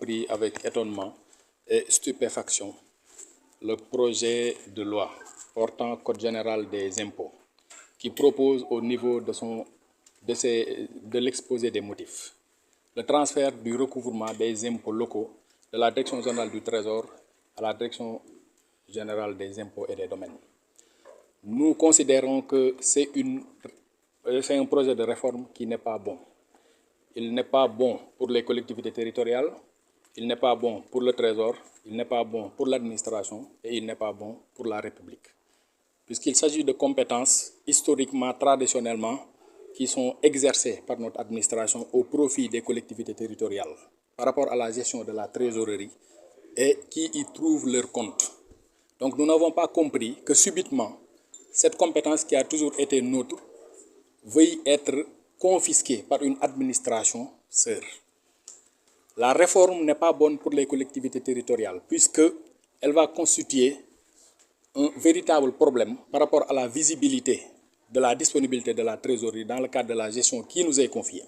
appris avec étonnement et stupéfaction le projet de loi portant Code général des impôts qui propose au niveau de l'exposé des motifs le transfert du recouvrement des impôts locaux de la Direction générale du Trésor à la Direction générale des impôts et des domaines. Nous considérons que c'est un projet de réforme qui n'est pas bon. Il n'est pas bon pour les collectivités territoriales, il n'est pas bon pour le Trésor, il n'est pas bon pour l'administration et il n'est pas bon pour la République. Puisqu'il s'agit de compétences historiquement, traditionnellement, qui sont exercées par notre administration au profit des collectivités territoriales par rapport à la gestion de la trésorerie et qui y trouvent leur compte. Donc nous n'avons pas compris que subitement, cette compétence qui a toujours été nôtre veuille être confisquée par une administration sœur. La réforme n'est pas bonne pour les collectivités territoriales puisqu'elle va constituer un véritable problème par rapport à la visibilité de la disponibilité de la trésorerie dans le cadre de la gestion qui nous est confiée.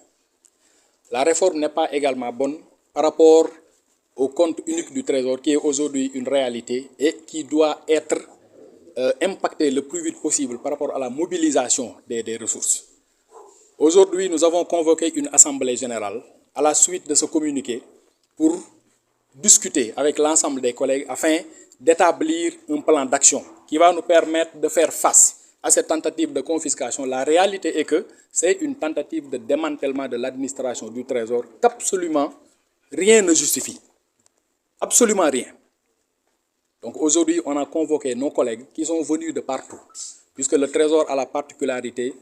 La réforme n'est pas également bonne par rapport au compte unique du Trésor qui est aujourd'hui une réalité et qui doit être impacté le plus vite possible par rapport à la mobilisation des ressources. Aujourd'hui, nous avons convoqué une assemblée générale à la suite de ce communiqué pour discuter avec l'ensemble des collègues afin d'établir un plan d'action qui va nous permettre de faire face à cette tentative de confiscation. La réalité est que c'est une tentative de démantèlement de l'administration du Trésor qu'absolument rien ne justifie. Absolument rien. Donc aujourd'hui, on a convoqué nos collègues qui sont venus de partout, puisque le Trésor a la particularité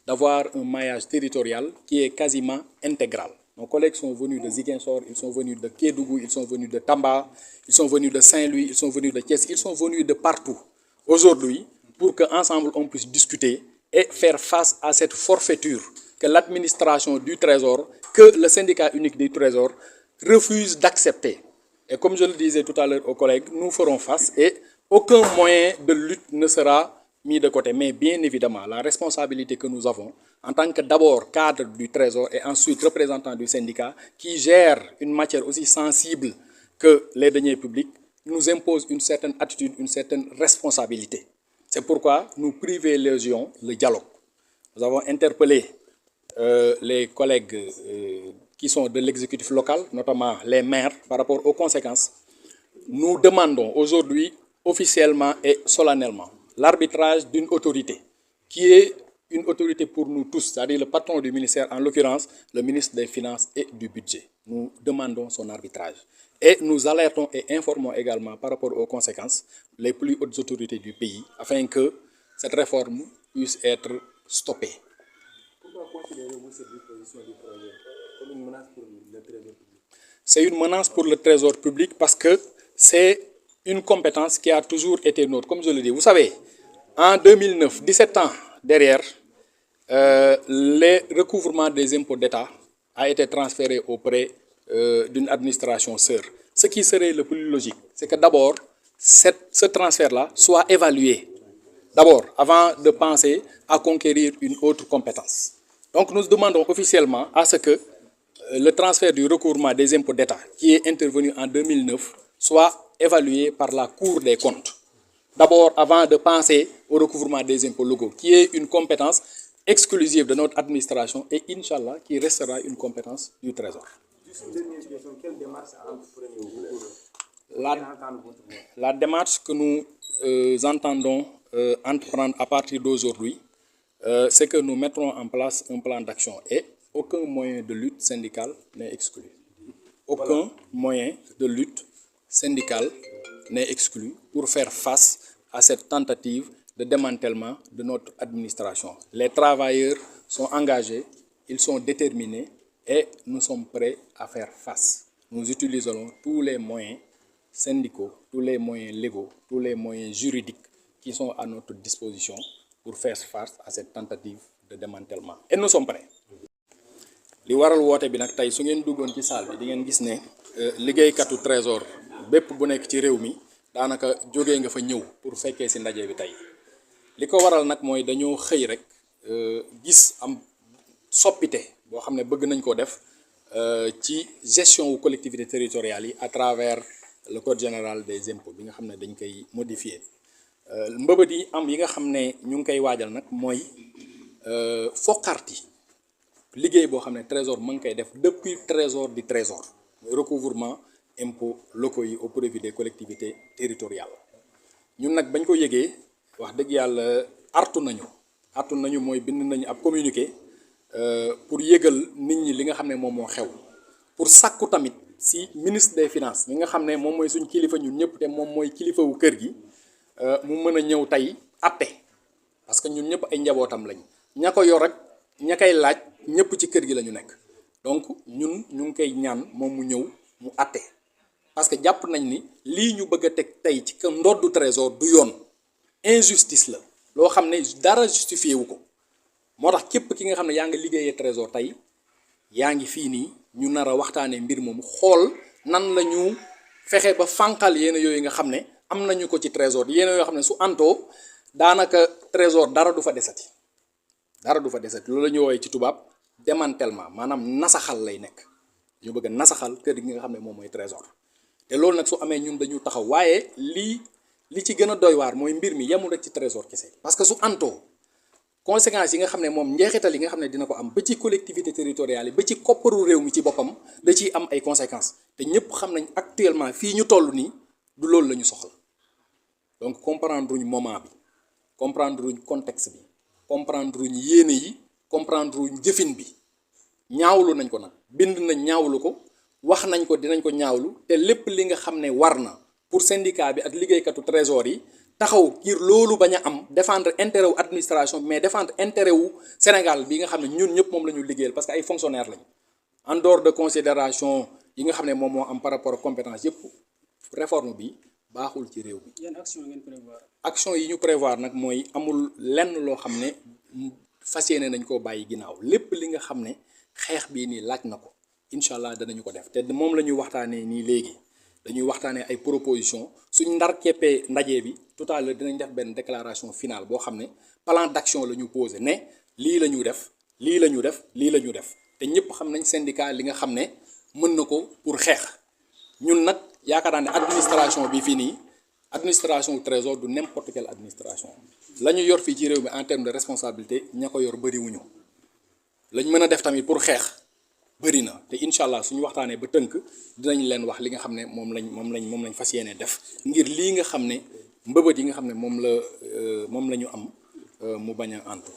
d'avoir un maillage territorial qui est quasiment intégral. Nos collègues sont venus de Ziguinchor, ils sont venus de Kédougou, ils sont venus de Tamba, ils sont venus de Saint-Louis, ils sont venus de Thiès, ils sont venus de partout. Aujourd'hui, pour qu'ensemble on puisse discuter et faire face à cette forfaiture que l'administration du Trésor, que le syndicat unique du Trésor refuse d'accepter. Et comme je le disais tout à l'heure aux collègues, nous ferons face et aucun moyen de lutte ne sera mis de côté. Mais bien évidemment, la responsabilité que nous avons en tant que d'abord cadre du Trésor et ensuite représentant du syndicat qui gère une matière aussi sensible que les deniers publics nous impose une certaine attitude, une certaine responsabilité. C'est pourquoi nous privilégions le dialogue. Nous avons interpellé les collègues qui sont de l'exécutif local, notamment les maires, par rapport aux conséquences. Nous demandons aujourd'hui officiellement et solennellement l'arbitrage d'une autorité qui est une autorité pour nous tous, c'est-à-dire le patron du ministère, en l'occurrence le ministre des Finances et du Budget. Nous demandons son arbitrage. Et nous alertons et informons également par rapport aux conséquences les plus hautes autorités du pays afin que cette réforme puisse être stoppée. Pourquoi considérez-vous cette disposition du projet comme une menace pour le Trésor public? C'est une menace pour le Trésor public parce que c'est une compétence qui a toujours été nôtre. Comme je le dis, vous savez, en 2009, 17 ans derrière, les recouvrements des impôts d'État a été transféré auprès d'une administration sœur. Ce qui serait le plus logique, c'est que d'abord, ce transfert-là soit évalué. D'abord, avant de penser à conquérir une autre compétence. Donc nous demandons officiellement à ce que le transfert du recouvrement des impôts d'État qui est intervenu en 2009 soit évalué par la Cour des comptes. D'abord, avant de penser au recouvrement des impôts locaux, qui est une compétence exclusive de notre administration et, Inch'Allah, qui restera une compétence du Trésor. Juste une dernière question, quelle démarche entreprenez-vous La démarche que nous entendons entreprendre à partir d'aujourd'hui, c'est que nous mettrons en place un plan d'action et aucun moyen de lutte syndicale n'est exclu. Aucun moyen de lutte syndicale n'est exclu pour faire face à cette tentative de démantèlement de notre administration. Les travailleurs sont engagés, ils sont déterminés et nous sommes prêts à faire face. Nous utiliserons tous les moyens syndicaux, tous les moyens légaux, tous les moyens juridiques qui sont à notre disposition pour faire face à cette tentative de démantèlement. Et nous sommes prêts. li waral woote bi nag tey su ngeen duggoon ci salle bi di ngeen gis ne liggéeykatu Trésor bépp bu nekk ci réew mi daanaka jógee nga fa ñëw pour fekkee si ndaje bi tey li ko waral nag mooy dañoo xëy rek gis am soppite boo xam ne bëgg nañ koo def ci gestion wu collectivité territoriale yi à travers le code général des impôts bi nga xam ne dañ koy modifier mbëbët yi am yi nga xam ne ñu ngi koy waajal nag mooy foqarti liggéey boo xam ne trésor mu ngi koy def depuis trésor di trésor mooy recouvrement impôts locaux yi au profit des collectivités territoriales ñun nag bañ ko yëgee wax dëgg yàlla artu nañu mooy bind nañu ab communiqué pour yëgal nit ñi li nga xam ne moom moo xew pour sàkku tamit si ministre des finances mi nga xam ne moom mooy suñ kilifa ñun ñëpp te moom mooy kilifawu kër gi mu mën a ñëw tey atte parce que ñun ñëpp ay njabootam lañ ña ko yor rek ña koy laaj ñëpp ci kër gi la ñu nekk donc ñun ñu ngi koy ñaan moom mu ñëw mu atte parce que jàpp nañ ni lii ñu bëgg a teg tey ci ka ndoddu trésor du yoon injustice la loo xam ne dara justifié wu ko moo tax képp ki nga xam ne yaa ngi liggéeyee trésor tey yaa ngi fii nii ñu nar a waxtaanee mbir moomu xool nan la ñu fexe ba fànqal yéen yooyu nga xam ne am nañu ko ci trésor yéen yoo xam ne su antoo daanaka trésor dara du fa desati loolu la ñu woowee ci tubaab démantèlement maanaam nasaxal lay nekk ñu bëgg a nasaxal kër gi nga xam ne moom mooy trésor te loolu nag su amee ñun dañu taxaw waaye li ci gën a doy waar mooy mbir mi yemul rek ci trésor kese parce que su antoo conséquences yi nga xam ne moom njeexital yi nga xam ne dina ko am ba ci collectivité territoriale yi ba ci kopparu réew mi ci boppam da ciy am ay conséquences te ñëpp xam nañ actuellement fii ñu toll nii du loolu la ñu soxla donc comprendre uñ moment bi comprendre uñ contexte bi comprendre uñ yéene yi comprendre uñ jëfin bi ñaawlu nañ ko nag bind nañ ñaawlu ko wax nañ ko dinañ ko ñaawlu te lépp li nga xam ne war na pour syndicat bi ak liggéeykatu trésor yi taxaw ngir loolu bañ a am défendre intérêt wu administration mais défendre intérêt wu Sénégal bi nga xam ne ñun ñëpp moom la ñu liggéeyal parce que ay fonctionnaires lañ en dehors de considération yi nga xam ne moom moo am par rapport ak compétence yëpp réforme bi baaxul ci réew mi. yan action ngeen prévoir. action yi ñu prévoir nag mooy amul lenn loo xam ne fas yéene nañ koo bàyyi ginnaaw lépp li nga xam ne xeex bii nii laaj na ko incha allah danañu ko def te moom la ñuy waxtaanee nii léegi. dañuy waxtaanee ay proposition suñ ndar keppee ndaje bi tout à l'heure dinañ def benn déclaration finale boo xam ne plan d'action la ñu posé ne lii la ñu def lii la ñu def lii la ñu def te ñëpp xam nañ syndicat li nga xam ne mën na ko pour xeex ñun nag yaakaar naa ne administration bi fii nii administration trésor du n'importe quelle administration la ñu yor fii ci réew mi en termes de responsabilité ña ko yor bëriwuñu lañ mën a def tamit pour xeex bëri na te incha allah suñu waxtaanee ba tënk dinañ leen wax li nga xam ne moom lañ fas yéene def ngir lii nga xam ne mbëbët yi nga xam ne moom la ñu am mu bañ a antu